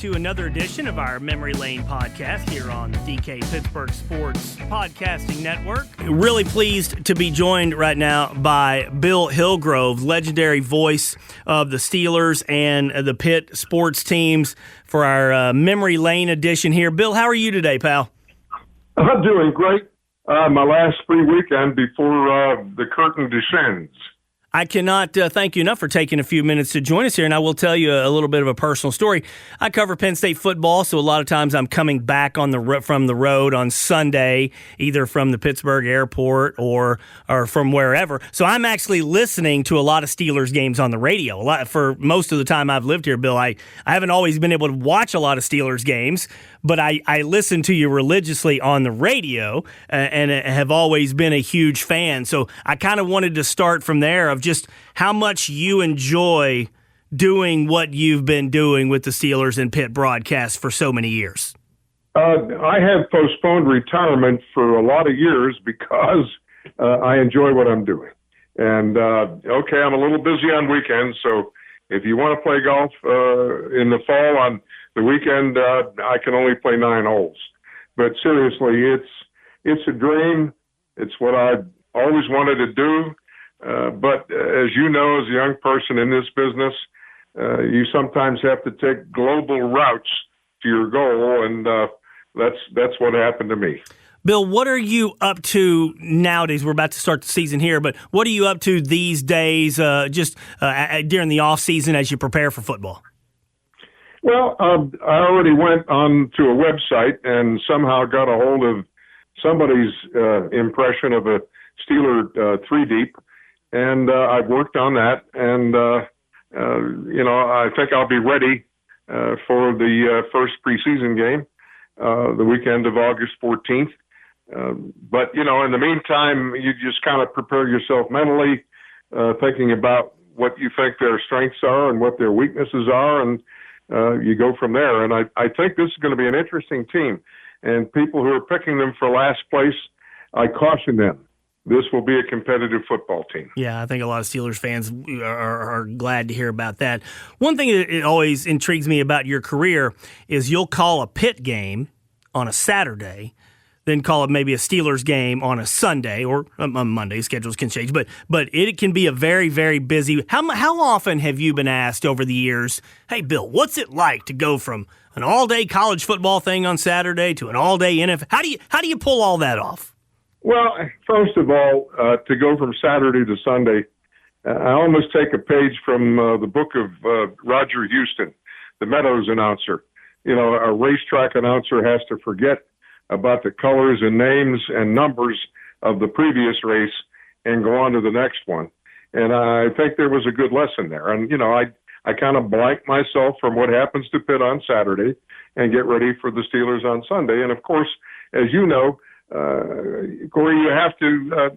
to another edition of our Memory Lane podcast here on the DK Pittsburgh Sports Podcasting Network. Really pleased to be joined right now by Bill Hillgrove, legendary voice of the Steelers and the Pitt sports teams for our Memory Lane edition here. Bill, how are you today, pal? I'm doing great. My last free weekend before the curtain descends. I cannot thank you enough for taking a few minutes to join us here, and I will tell you a little bit of a personal story. I cover Penn State football, so a lot of times I'm coming back from the road on Sunday, either from the Pittsburgh airport or from wherever. So I'm actually listening to a lot of Steelers games on the radio. For most of the time I've lived here, Bill, I haven't always been able to watch a lot of Steelers games, but I listen to you religiously on the radio and have always been a huge fan. So I kind of wanted to start from there of just how much you enjoy doing what you've been doing with the Steelers and Pitt broadcast for so many years. I have postponed retirement for a lot of years because I enjoy what I'm doing. And, okay, I'm a little busy on weekends, so if you want to play golf in the fall on the weekend, I can only play 9 holes. But seriously, it's a dream. It's what I've always wanted to do. But as you know, as a young person in this business, you sometimes have to take global routes to your goal, and that's what happened to me. Bill, what are you up to nowadays? We're about to start the season here, but what are you up to these days, just during the off season as you prepare for football? Well, I already went on to a website and somehow got a hold of somebody's impression of a Steeler 3-deep. And I've worked on that, and, I think I'll be ready for the first preseason game, the weekend of August 14th. But, in the meantime, you just kind of prepare yourself mentally, thinking about what you think their strengths are and what their weaknesses are, and you go from there. And I think this is going to be an interesting team. And people who are picking them for last place, I caution them. This will be a competitive football team. Yeah, I think a lot of Steelers fans are glad to hear about that. One thing that it always intrigues me about your career is you'll call a Pitt game on a Saturday, then call it maybe a Steelers game on a Sunday or on Monday. Schedules can change, but it can be a very, very busy. How often have you been asked over the years, hey, Bill, what's it like to go from an all-day college football thing on Saturday to an all-day NFL? How do you pull all that off? Well, first of all, to go from Saturday to Sunday, I almost take a page from the book of Roger Houston, the Meadows announcer. A racetrack announcer has to forget about the colors and names and numbers of the previous race and go on to the next one. And I think there was a good lesson there. And, I kind of blank myself from what happens to Pitt on Saturday and get ready for the Steelers on Sunday. And, of course, as you know, Cory, you have to,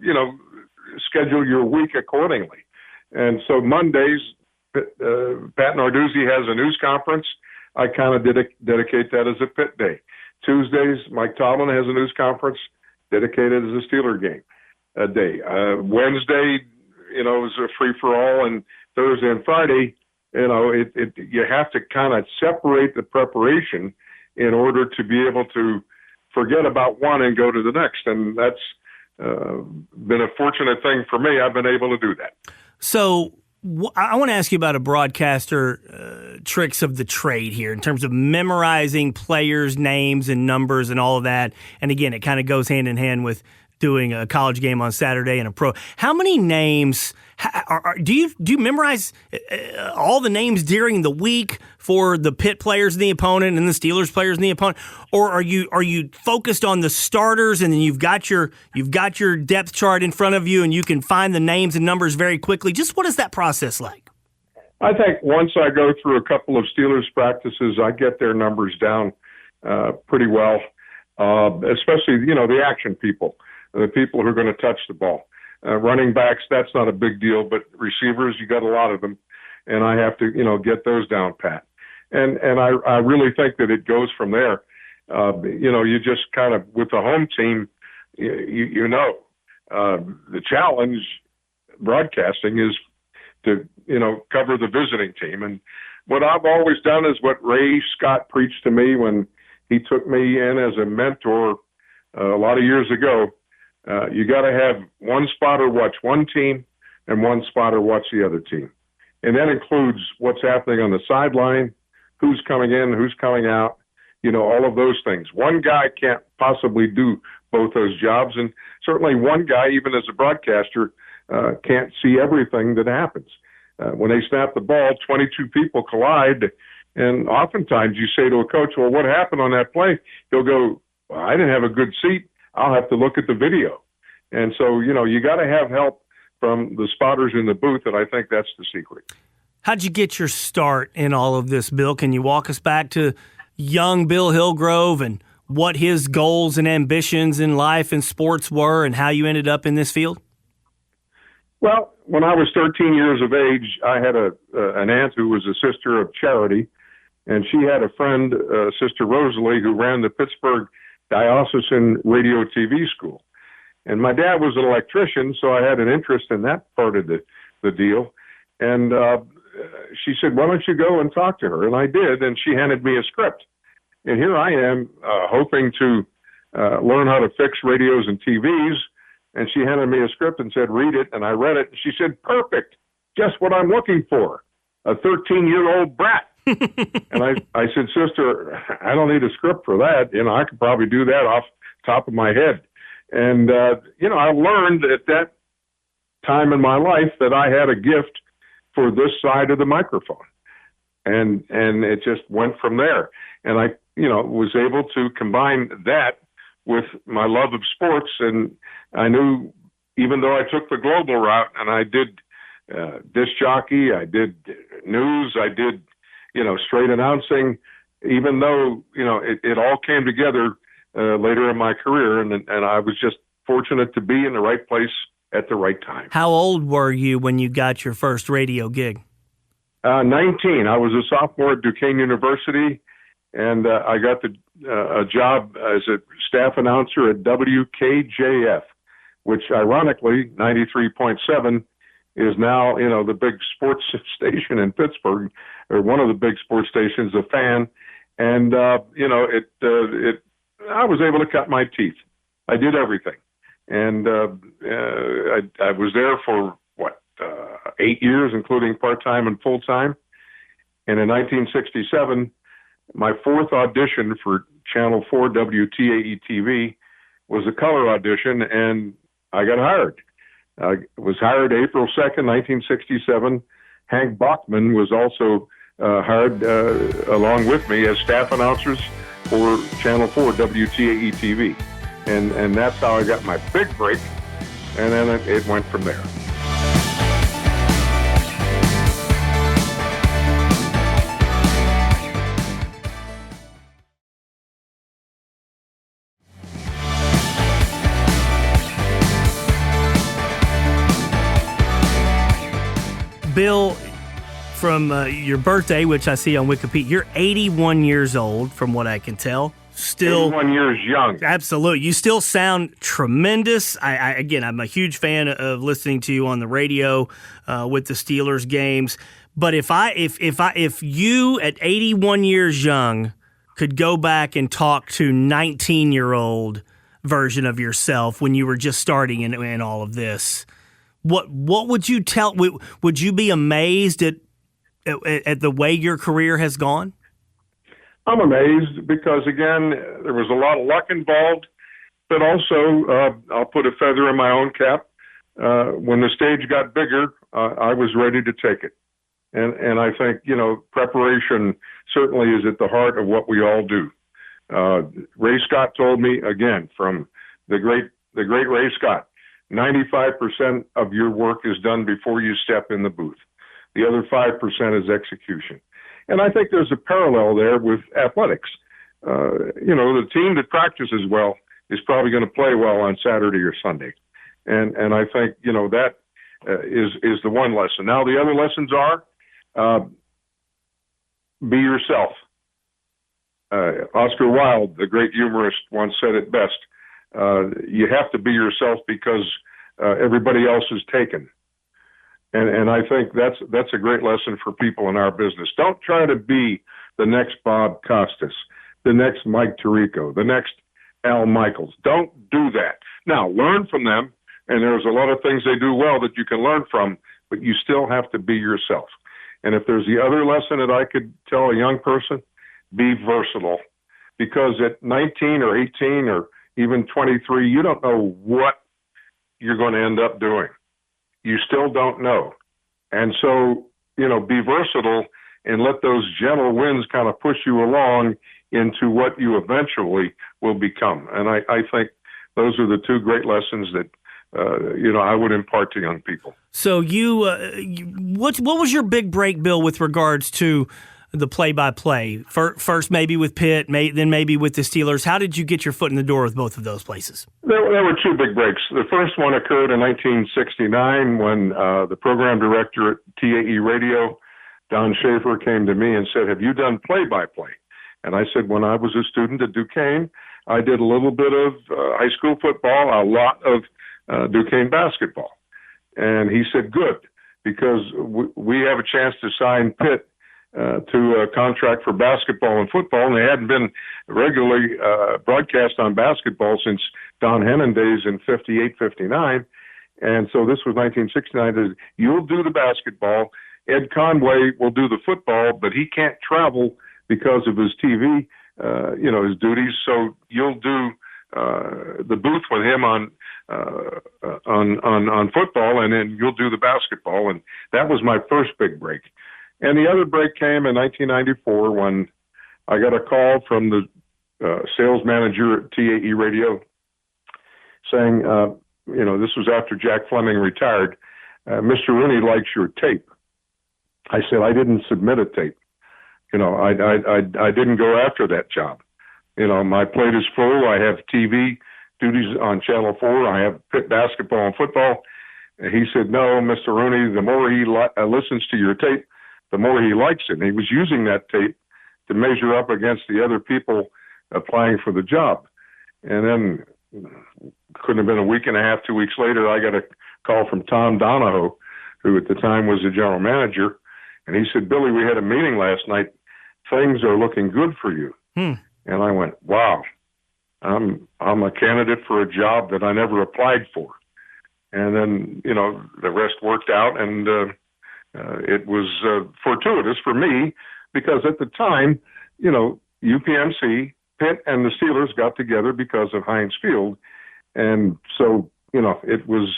schedule your week accordingly. And so Mondays, Pat Narduzzi has a news conference. I kind of dedicate that as a Pitt day. Tuesdays, Mike Tomlin has a news conference dedicated as a Steeler game day. Wednesday, is a free-for-all, and Thursday and Friday, you have to kind of separate the preparation in order to be able to forget about one and go to the next. And that's been a fortunate thing for me. I've been able to do that. So I want to ask you about a broadcaster tricks of the trade here in terms of memorizing players' names and numbers and all of that. And again, it kind of goes hand in hand with doing a college game on Saturday and a pro. How many names do you memorize all the names during the week for the Pitt players and the opponent and the Steelers players and the opponent, or are you focused on the starters and then you've got your depth chart in front of you and you can find the names and numbers very quickly? Just what is that process like? I think once I go through a couple of Steelers practices, I get their numbers down pretty well, especially the action people. The people who are going to touch the ball. Running backs, that's not a big deal, but receivers, you got a lot of them, and I have to, get those down pat. And I really think that it goes from there. You just kind of, with the home team, the challenge broadcasting is to cover the visiting team. And what I've always done is what Ray Scott preached to me when he took me in as a mentor a lot of years ago. You got to have one spotter watch one team and one spotter watch the other team. And that includes what's happening on the sideline, who's coming in, who's coming out, all of those things. One guy can't possibly do both those jobs. And certainly one guy, even as a broadcaster, can't see everything that happens. When they snap the ball, 22 people collide. And oftentimes you say to a coach, well, what happened on that play? He'll go, well, I didn't have a good seat. I'll have to look at the video. And so, you got to have help from the spotters in the booth, and I think that's the secret. How'd you get your start in all of this, Bill? Can you walk us back to young Bill Hillgrove and what his goals and ambitions in life and sports were and how you ended up in this field? Well, when I was 13 years of age, I had an aunt who was a sister of charity, and she had a friend, Sister Rosalie, who ran the Pittsburgh Diocesan Radio TV School. And my dad was an electrician, so I had an interest in that part of the deal. And she said, why don't you go and talk to her? And I did, and she handed me a script. And here I am hoping to learn how to fix radios and TVs. And she handed me a script and said, read it. And I read it. And she said, perfect. Just what I'm looking for. A 13-year-old brat. And I said, sister, I don't need a script for that. I could probably do that off the top of my head. And, I learned at that time in my life that I had a gift for this side of the microphone. And it just went from there. And I, was able to combine that with my love of sports. And I knew, even though I took the global route and I did disc jockey, I did news, I did, straight announcing, even though, it all came together later in my career. And I was just fortunate to be in the right place at the right time. How old were you when you got your first radio gig? 19. I was a sophomore at Duquesne University, and I got a job as a staff announcer at WKJF, which ironically, 93.7 is now, the big sports station in Pittsburgh, or one of the big sports stations, The Fan. And, I was able to cut my teeth. I did everything. And I was there for, 8 years, including part-time and full-time. And in 1967, my fourth audition for Channel 4 WTAE-TV was a color audition, and I got hired. I was hired April 2nd, 1967. Hank Bachman was also hired along with me as staff announcers for Channel 4 WTAE-TV. And that's how I got my big break, and then it went from there. Bill, from your birthday, which I see on Wikipedia, you're 81 years old, from what I can tell. Still 81 years young. Absolutely. You still sound tremendous. Again, I'm a huge fan of listening to you on the radio with the Steelers games. But if you at 81 years young could go back and talk to 19-year-old version of yourself when you were just starting in all of this, what would you tell? Would you be amazed at the way your career has gone? I'm amazed because, again, there was a lot of luck involved, but also I'll put a feather in my own cap. When the stage got bigger, I was ready to take it. And I think, preparation certainly is at the heart of what we all do. Ray Scott told me, again, from the great Ray Scott, 95% of your work is done before you step in the booth. The other 5% is execution. And I think there's a parallel there with athletics. The team that practices well is probably going to play well on Saturday or Sunday. And I think, that is the one lesson. Now, the other lessons are be yourself. Oscar Wilde, the great humorist, once said it best. You have to be yourself because everybody else is taken. And I think that's a great lesson for people in our business. Don't try to be the next Bob Costas, the next Mike Tirico, the next Al Michaels. Don't do that. Now, learn from them, and there's a lot of things they do well that you can learn from, but you still have to be yourself. And if there's the other lesson that I could tell a young person, be versatile. Because at 19 or 18 or even 23, you don't know what you're going to end up doing. You still don't know. And so, be versatile and let those gentle winds kind of push you along into what you eventually will become. And I think those are the two great lessons that, I would impart to young people. So what was your big break, Bill, with regards to the play-by-play? First maybe with Pitt, then maybe with the Steelers. How did you get your foot in the door with both of those places? There were two big breaks. The first one occurred in 1969 when the program director at TAE Radio, Don Schaefer, came to me and said, "Have you done play-by-play?" And I said, when I was a student at Duquesne, I did a little bit of high school football, a lot of Duquesne basketball. And he said, good, because we have a chance to sign Pitt to a contract for basketball and football, and they hadn't been regularly broadcast on basketball since Don Hennon days in 58, 59. And so this was 1969. You'll do the basketball. Ed Conway will do the football, but he can't travel because of his TV, his duties. So you'll do the booth with him on football, and then you'll do the basketball. And that was my first big break. And the other break came in 1994 when I got a call from the sales manager at TAE Radio saying, this was after Jack Fleming retired, Mr. Rooney likes your tape. I said, I didn't submit a tape. I didn't go after that job. My plate is full. I have TV duties on Channel 4. I have Pitt basketball and football. And he said, no, Mr. Rooney, the more he listens to your tape, the more he likes it. And he was using that tape to measure up against the other people applying for the job. And then couldn't have been a week and a half, 2 weeks later, I got a call from Tom Donahoe, who at the time was the general manager. And he said, Billy, we had a meeting last night. Things are looking good for you. And I went, wow, I'm a candidate for a job that I never applied for. And then, the rest worked out, and it was fortuitous for me because at the time, UPMC, Pitt, and the Steelers got together because of Heinz Field. And so, it was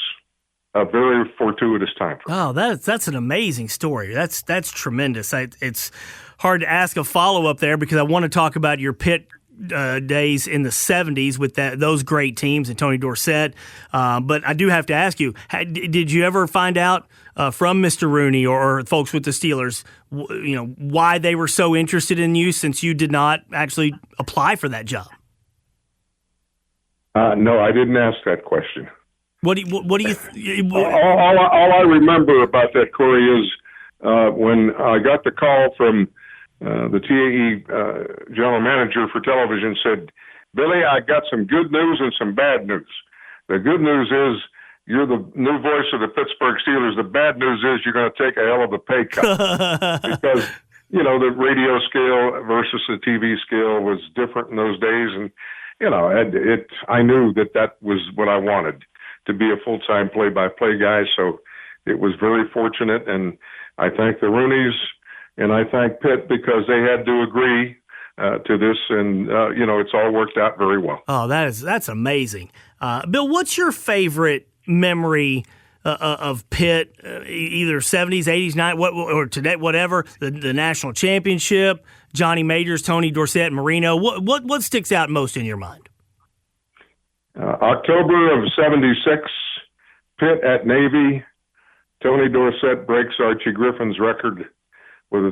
a very fortuitous time for me. Oh, that's an amazing story. That's tremendous. It's hard to ask a follow-up there because I want to talk about your Pitt days in the 70s with those great teams and Tony Dorsett. But I do have to ask you, did you ever find out from Mr. Rooney or folks with the Steelers, why they were so interested in you since you did not actually apply for that job? No, I didn't ask that question. What do you? All I remember about that, Corey, is when I got the call from the TAE general manager for television, said, Billy, I got some good news and some bad news. The good news is you're the new voice of the Pittsburgh Steelers. The bad news is you're going to take a hell of a pay cut because, the radio scale versus the TV scale was different in those days. And, I knew that was what I wanted, to be a full-time play-by-play guy. So it was very fortunate. And I thank the Rooneys and I thank Pitt because they had to agree to this. And, it's all worked out very well. Oh, that's amazing. Bill, what's your favorite memory of Pitt, either 70s, 80s, 90s, or today, whatever, the national championship, Johnny Majors, Tony Dorsett, Marino? What sticks out most in your mind? October of 76, Pitt at Navy. Tony Dorsett breaks Archie Griffin's record with a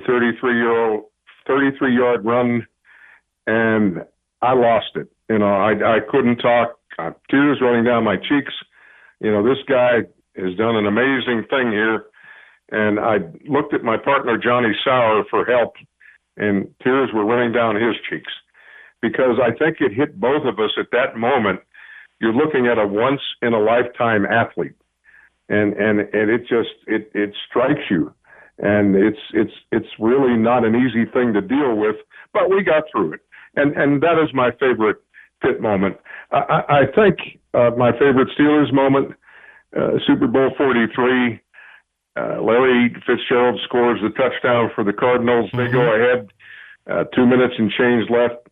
33-yard run, and I lost it. I couldn't talk. Tears running down my cheeks. This guy has done an amazing thing here. And I looked at my partner, Johnny Sauer, for help, and tears were running down his cheeks because I think it hit both of us at that moment. You're looking at a once-in-a-lifetime athlete. and it strikes you, and it's really not an easy thing to deal with, but we got through it, and that is my favorite Pitt moment. I think my favorite Steelers moment, Super Bowl 43. Larry Fitzgerald scores the touchdown for the Cardinals. They go ahead, 2 minutes and change left,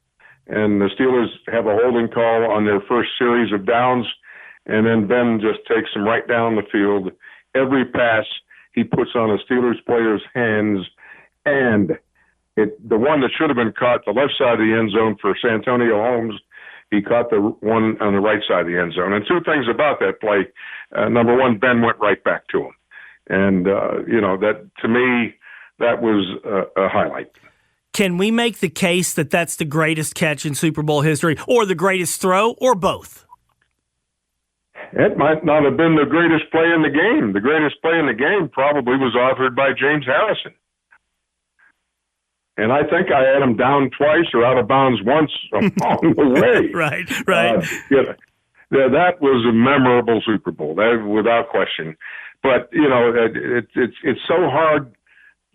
and the Steelers have a holding call on their first series of downs, and then Ben just takes them right down the field. Every pass he puts on a Steelers player's hands, and the one that should have been caught the left side of the end zone for Santonio Holmes, he caught the one on the right side of the end zone. And two things about that play. Number one, Ben went right back to him. And, that to me, that was a highlight. Can we make the case that that's the greatest catch in Super Bowl history, or the greatest throw, or both? It might not have been the greatest play in the game. The greatest play in the game probably was authored by James Harrison. And I think I had him down twice or out of bounds once along the way. Right. That was a memorable Super Bowl, that, without question. But, it's so hard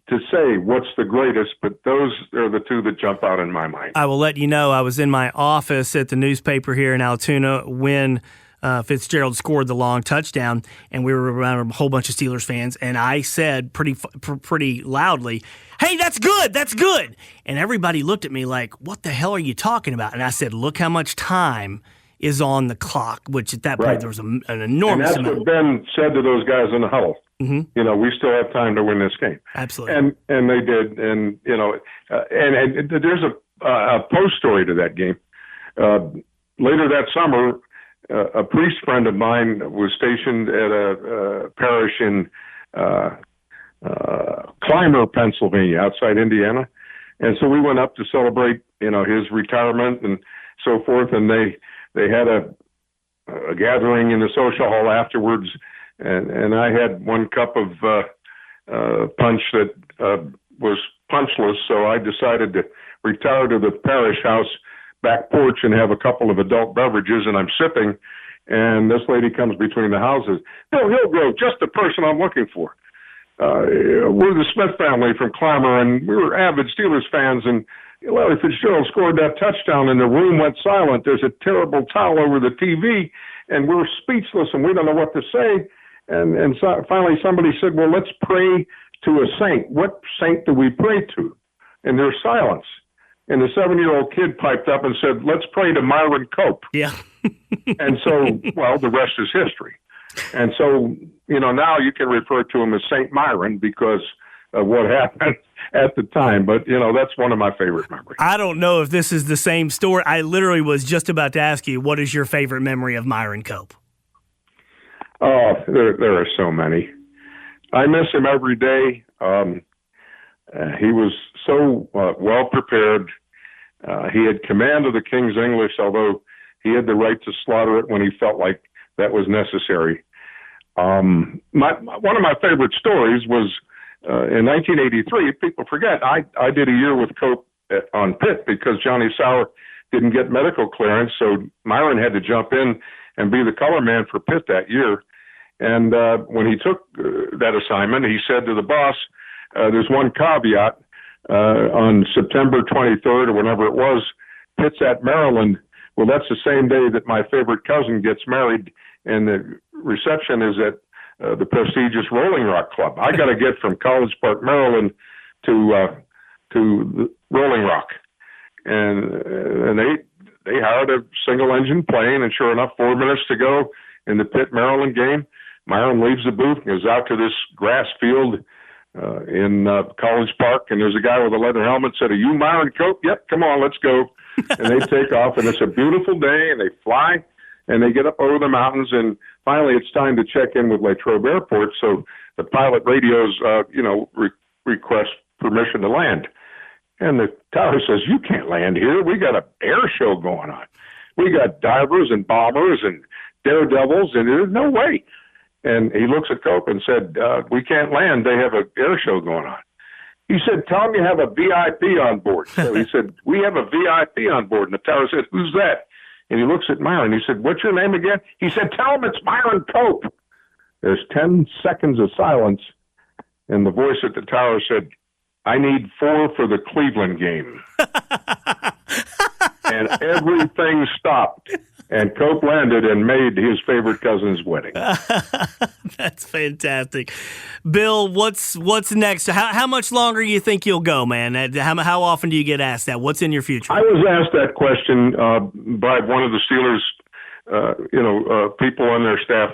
to say what's the greatest, but those are the two that jump out in my mind. I will let you know, I was in my office at the newspaper here in Altoona when Fitzgerald scored the long touchdown, and we were around a whole bunch of Steelers fans, and I said pretty loudly, "Hey, that's good, that's good." And everybody looked at me like, "What the hell are you talking about?" And I said, "Look how much time is on the clock," which at that point there was an enormous amount. And that's what Ben said to those guys in the huddle. Mm-hmm. We still have time to win this game. Absolutely. And they did. And, and there's a post story to that game. Later that summer, a priest friend of mine was stationed at a parish in Clymer, Pennsylvania, outside Indiana. And so we went up to celebrate, his retirement and so forth. And they had a gathering in the social hall afterwards. And I had one cup of punch that was punchless. So I decided to retire to the parish house back porch and have a couple of adult beverages, and I'm sipping, and this lady comes between the houses. "No, Hillgrove, just the person I'm looking for. We're the Smith family from Clymer, and we were avid Steelers fans, and Larry Fitzgerald scored that touchdown, and the room went silent. There's a terrible towel over the TV, and we're speechless, and we don't know what to say." And so finally somebody said, "Well, let's pray to a saint. What saint do we pray to?" And there's silence. And the 7-year-old kid piped up and said, "Let's pray to Myron Cope." Yeah. And so, well, the rest is history. And so, now you can refer to him as Saint Myron because of what happened at the time. But, that's one of my favorite memories. I don't know if this is the same story. I literally was just about to ask you, what is your favorite memory of Myron Cope? Oh, there are so many. I miss him every day. He was so well prepared. He had command of the King's English, although he had the right to slaughter it when he felt like that was necessary. One of my favorite stories was in 1983. People forget, I did a year with Cope on Pitt because Johnny Sauer didn't get medical clearance, so Myron had to jump in and be the color man for Pitt that year. And when he took that assignment, he said to the boss, "There's one caveat. On September 23rd or whenever it was, Pitt's at Maryland. Well, that's the same day that my favorite cousin gets married, and the reception is at the prestigious Rolling Rock Club. I got to get from College Park, Maryland, to the Rolling Rock." And they hired a single-engine plane, and sure enough, 4 minutes to go in the Pitt Maryland game, Myron leaves the booth and goes out to this grass field in College Park, and there's a guy with a leather helmet said, "Are you Myron Cope?" "Yep, come on, let's go." And they take off, and it's a beautiful day, and they fly, and they get up over the mountains, and finally it's time to check in with Latrobe Airport, so the pilot radios, request permission to land. And the tower says, "You can't land here. We got an air show going on. We got divers and bombers and daredevils, and there's no way." And he looks at Cope and said, "We can't land. They have an air show going on." He said, "Tell them you have a VIP on board." So he said, "We have a VIP on board." And the tower said, "Who's that?" And he looks at Myron. He said, "What's your name again?" He said, "Tell them it's Myron Cope." There's 10 seconds of silence, and the voice at the tower said, "I need 4 for the Cleveland game." And everything stopped, and Cope landed and made his favorite cousin's wedding. That's fantastic. Bill, what's next? How much longer do you think you'll go, man? How often do you get asked that? What's in your future? I was asked that question by one of the Steelers, people on their staff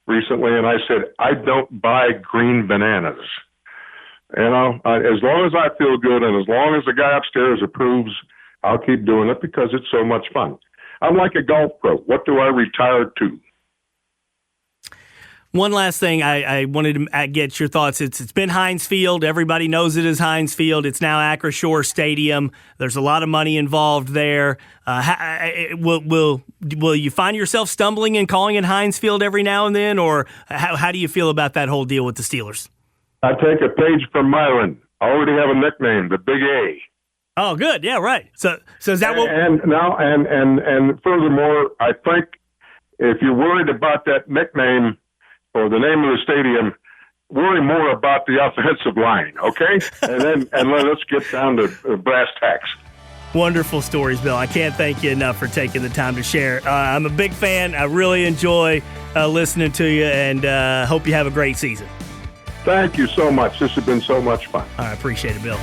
recently, and I said, I don't buy green bananas. As long as I feel good and as long as the guy upstairs approves, I'll keep doing it because it's so much fun. I'm like a golf pro. What do I retire to? One last thing, I wanted to get your thoughts. It's been Heinz Field. Everybody knows it as Heinz Field. It's now Acrisure Stadium. There's a lot of money involved there. Will you find yourself stumbling and calling it Heinz Field every now and then, or how do you feel about that whole deal with the Steelers? I take a page from Myron. I already have a nickname, the Big A. Oh, good. Yeah, right. So is that what? And furthermore, I think if you're worried about that nickname or the name of the stadium, worry more about the offensive line, okay? and let's get down to brass tacks. Wonderful stories, Bill. I can't thank you enough for taking the time to share. I'm a big fan. I really enjoy listening to you, and hope you have a great season. Thank you so much. This has been so much fun. I appreciate it, Bill.